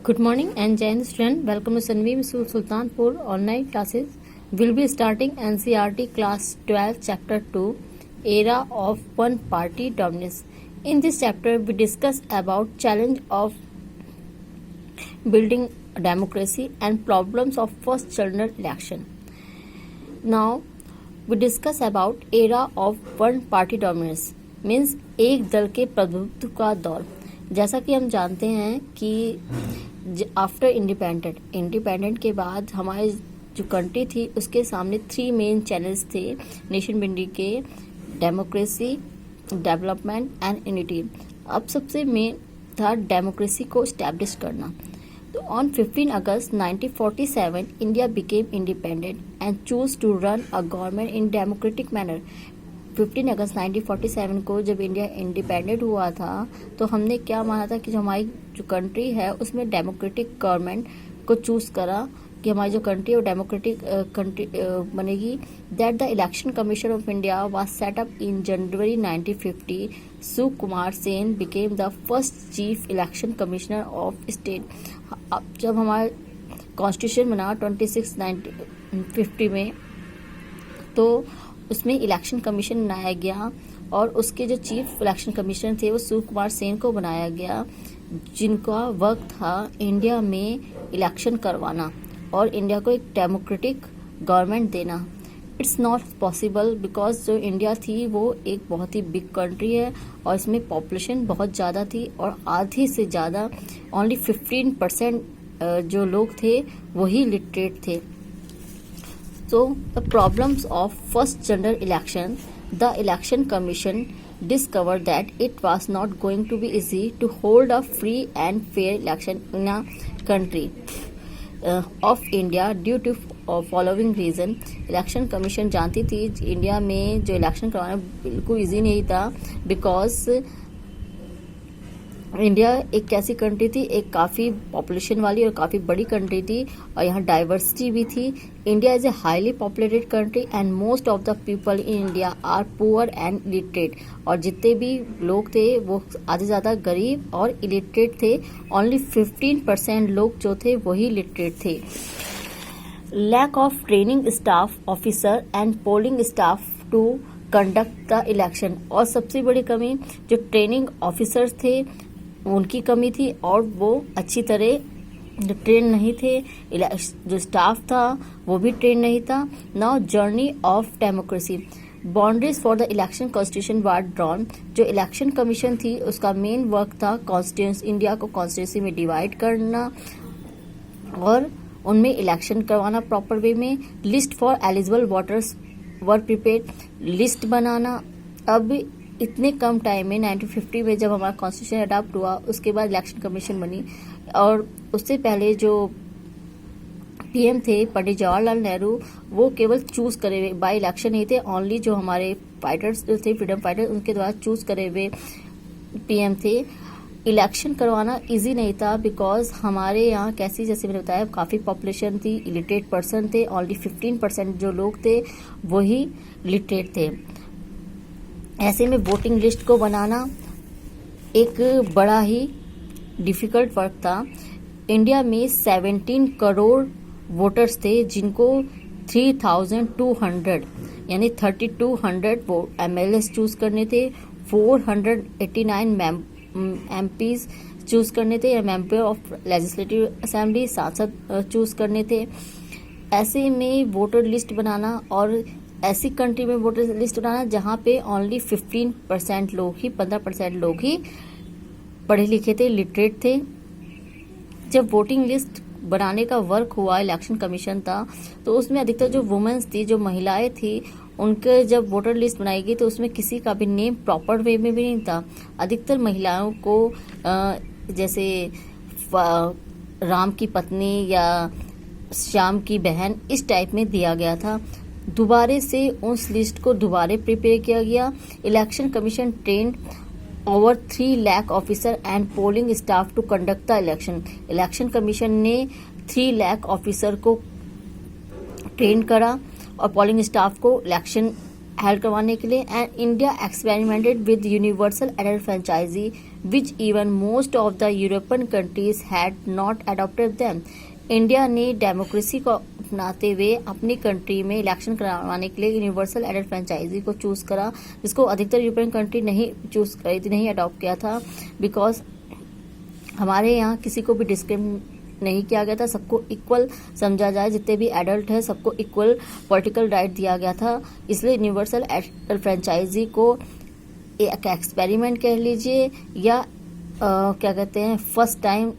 Good morning and Jai Hind student. Welcome to Sanveem School Sultanpur online classes. We'll be starting NCERT class 12 chapter 2 Era of One Party Dominance. In this chapter we discuss about challenge of building democracy and problems of first general election. Now we discuss about era of one party dominance means एक दल के प्रभुत्व का दौर. जैसा कि हम जानते हैं कि आफ्टर इंडिपेंडेंट के बाद हमारे जो कंट्री थी उसके सामने 3 मेन चैलेंज थे नेशन बिल्डिंग के: डेमोक्रेसी, डेवलपमेंट एंड यूनिटी. अब सबसे मेन था डेमोक्रेसी को स्टैब्लिश करना. तो on 15 August 1947 India became independent and chose to run a government in democratic manner. 15 अगस्त 1947 को जब इंडिया इंडिपेंडेंट हुआ था तो हमने क्या माना था कि जो हमारी जो कंट्री है उसमें डेमोक्रेटिक गवर्नमेंट को चूज करा कि हमारी जो कंट्री है वो डेमोक्रेटिक कंट्री बनेगी. That the election commission of India was set up in January 1950. Sukumar Sen became the first chief election commissioner of state. अब जब हमारा कॉन्स्टिट्यूशन बना 26/1950 में तो उसमें इलेक्शन कमीशन बनाया गया और उसके जो चीफ इलेक्शन कमिश्नर थे वो सुकुमार सेन को बनाया गया, जिनका वर्क था इंडिया में इलेक्शन करवाना और इंडिया को एक डेमोक्रेटिक गवर्नमेंट देना. इट्स नॉट पॉसिबल बिकॉज जो इंडिया थी वो एक बहुत ही बिग कंट्री है और इसमें पॉपुलेशन बहुत ज़्यादा थी और आधी से ज़्यादा ओनली 15% जो लोग थे वही लिटरेट थे. So the problems of first general election, the election commission discovered that it was not going to be easy to hold a free and fair election in a country of India due to following reason. election commission जानती थी India में जो election करवाना बिल्कुल easy नहीं था because India एक कैसी कंट्री थी, एक काफ़ी पॉपुलेशन वाली और काफ़ी बड़ी कंट्री थी और यहाँ डाइवर्सिटी भी थी. India is a highly populated country and most of the people in India are poor and illiterate. और जितने भी लोग थे वो आधे से ज़्यादा गरीब और इलिटरेट थे. ओनली 15% लोग जो थे वही लिटरेट थे. Lack of training staff officer and polling staff to conduct the election. और सबसे बड़ी कमी जो ट्रेनिंग ऑफिसर्स थे उनकी कमी थी और वो अच्छी तरह ट्रेन नहीं थे. जो स्टाफ था वो भी ट्रेन नहीं था. Now journey of democracy. Boundaries for the election constitution were drawn. जो इलेक्शन कमीशन थी उसका मेन वर्क था कॉन्स्टिट्यूंसी इंडिया को कॉन्स्टिट्यूंसी में डिवाइड करना और उनमें इलेक्शन करवाना प्रॉपर वे में. List for eligible voters were prepared. List बनाना. अब इतने कम टाइम में 1950 में जब हमारा कॉन्स्टिट्यूशन अडॉप्ट हुआ उसके बाद इलेक्शन कमीशन बनी और उससे पहले जो पीएम थे पंडित जवाहरलाल नेहरू वो केवल चूज करे हुए बाय इलेक्शन नहीं थे. ओनली जो हमारे फाइटर्स थे फ्रीडम फाइटर्स उनके द्वारा चूज करे हुए पीएम थे. इलेक्शन करवाना इजी नहीं था बिकॉज हमारे यहाँ कैसी जैसे मैंने बताया काफ़ी पॉपुलेशन थी, इलिटरेट पर्सन थे. ओनली 15% जो लोग थे वही लिटरेट थे. ऐसे में वोटिंग लिस्ट को बनाना एक बड़ा ही डिफिकल्ट वर्क था. इंडिया में 17 करोड़ वोटर्स थे जिनको 3,200 यानी 3,200 एमएलएस चूज करने थे. 489 एमपीज चूज करने थे या मेंबर ऑफ लेजिस्लेटिव असेंबली सांसद चूज करने थे. ऐसे में वोटर लिस्ट बनाना और ऐसी कंट्री में वोटर लिस्ट बनाना जहाँ पे ओनली 15% लोग ही 15% लोग ही पढ़े लिखे थे, लिटरेट थे. जब वोटिंग लिस्ट बनाने का वर्क हुआ इलेक्शन कमीशन था तो उसमें अधिकतर जो वुमेन्स थी, जो महिलाएं थी, उनके जब वोटर लिस्ट बनाई गई तो उसमें किसी का भी नेम प्रॉपर वे में भी नहीं था. अधिकतर महिलाओं को जैसे राम की पत्नी या श्याम की बहन इस टाइप में दिया गया था. दोबारे से उस लिस्ट को दोबारे प्रिपेयर किया गया. Election commission trained over 3 lakh officer and polling staff to conduct the election. Election commission ने 3 लाख ऑफिसर को ट्रेन करा और पोलिंग स्टाफ को इलेक्शन हेल्ड करवाने के लिए. And India experimented with universal adult franchise which even most of the European countries had not adopted them. India ने democracy को अपनाते हुए अपनी कंट्री में इलेक्शन करवाने के लिए यूनिवर्सल एडेड फ्रेंचाइजी को चूज करा, जिसको अधिकतर यूरोपियन कंट्री नहीं चूज करी थी, नहीं अडॉप्ट किया था, बिकॉज हमारे यहाँ किसी को भी डिस्क्रिमिनेट नहीं किया गया था, सबको इक्वल समझा जाए, जितने भी एडल्ट है सबको इक्वल पॉलिटिकल राइट दिया गया था। इसलिए यूनिवर्सल एडेड फ्रेंचाइजी को एक एक्सपेरिमेंट कह लीजिए या क्या कहते हैं फर्स्ट टाइम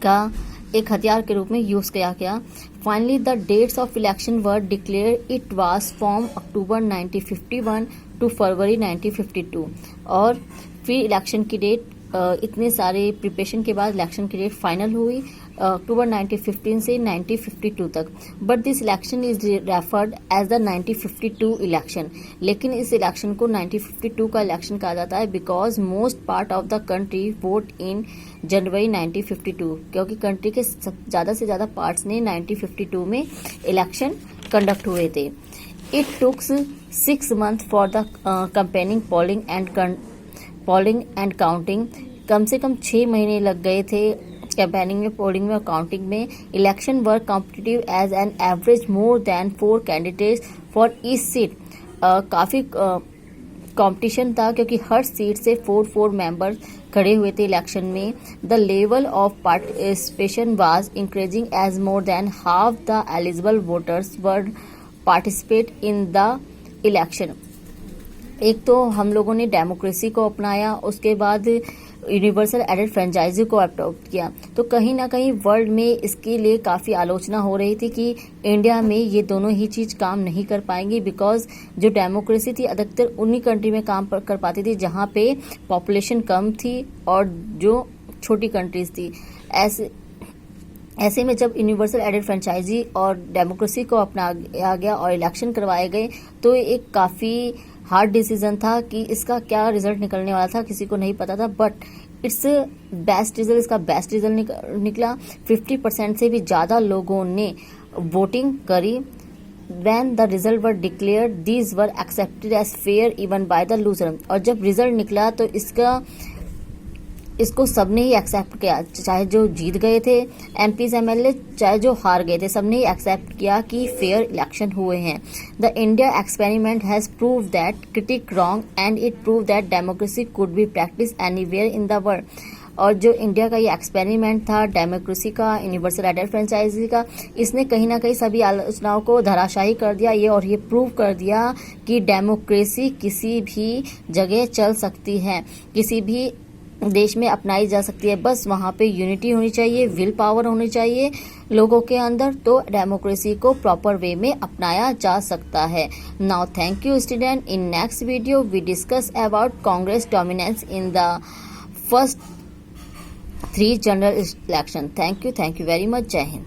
का एक हथियार के रूप में यूज किया गया। Finally the dates of election were declare, it was from October 1951 to February 1952 और फिर इलेक्शन की डेट इतने सारे प्रिपरेशन के बाद इलेक्शन की डेट फाइनल हुई अक्टूबर 1915 से 1952 तक। But this election is referred as the 1952 election, लेकिन इस इलेक्शन को 1952 का इलेक्शन कहा जाता है because most part of the country vote in January 1952, क्योंकि कंट्री के ज्यादा से ज्यादा पार्ट्स ने 1952 में इलेक्शन कंडक्ट हुए थे। It took 6 months for the campaigning polling and counting. कम से कम 6 महीने लग गए थे कैंपेनिंग में, पोलिंग में और काउंटिंग में। Election were competitive as an average more than 4 candidates for each seat. काफी कंपटीशन था क्योंकि हर सीट से 4 मेंबर्स खड़े हुए थे इलेक्शन में। The level of participation was increasing as more than half the eligible voters were participate in the election. एक तो हम लोगों ने डेमोक्रेसी को अपनाया, उसके बाद यूनिवर्सल एडेड फ्रेंचाइजी को अडॉप्ट किया, तो कहीं ना कहीं वर्ल्ड में इसके लिए काफी आलोचना हो रही थी कि इंडिया में ये दोनों ही चीज काम नहीं कर पाएंगी, बिकॉज जो डेमोक्रेसी थी अधिकतर उन्हीं कंट्री में काम कर पाती थी जहां पे पॉपुलेशन कम थी और जो छोटी कंट्रीज थी। ऐसे में जब यूनिवर्सल एडेड फ्रेंचाइजी और डेमोक्रेसी को अपनाया गया और इलेक्शन करवाए गए तो एक काफी हार्ड डिसीजन था कि इसका क्या रिजल्ट निकलने वाला था, किसी को नहीं पता था। बट इट्स बेस्ट रिजल्ट, इसका बेस्ट रिजल्ट निकला। 50% से भी ज्यादा लोगों ने वोटिंग करी। When the result were declared, these were accepted as fair even by the loser। और जब रिजल्ट निकला तो इसको सबने ही एक्सेप्ट किया, चाहे जो जीत गए थे एमपीज एमएलए, चाहे जो हार गए थे, सबने ही एक्सेप्ट किया कि फेयर इलेक्शन हुए हैं। The India experiment has prove that critic wrong and it prove that democracy could be practice anywhere in the world. और जो इंडिया का ये एक्सपेरिमेंट था डेमोक्रेसी का, यूनिवर्सल एडेड फ्रेंचाइजी का, इसने कहीं ना कहीं सभी आलोचनाओं को धराशायी कर दिया ये प्रूव कर दिया कि डेमोक्रेसी किसी भी जगह चल सकती है, किसी भी देश में अपनाई जा सकती है। बस वहां पे यूनिटी होनी चाहिए, विल पावर होनी चाहिए लोगों के अंदर, तो डेमोक्रेसी को प्रॉपर वे में अपनाया जा सकता है। Now thank you student. In next video we discuss about Congress dominance in the first 3 general election. Thank you very much. जय हिंद।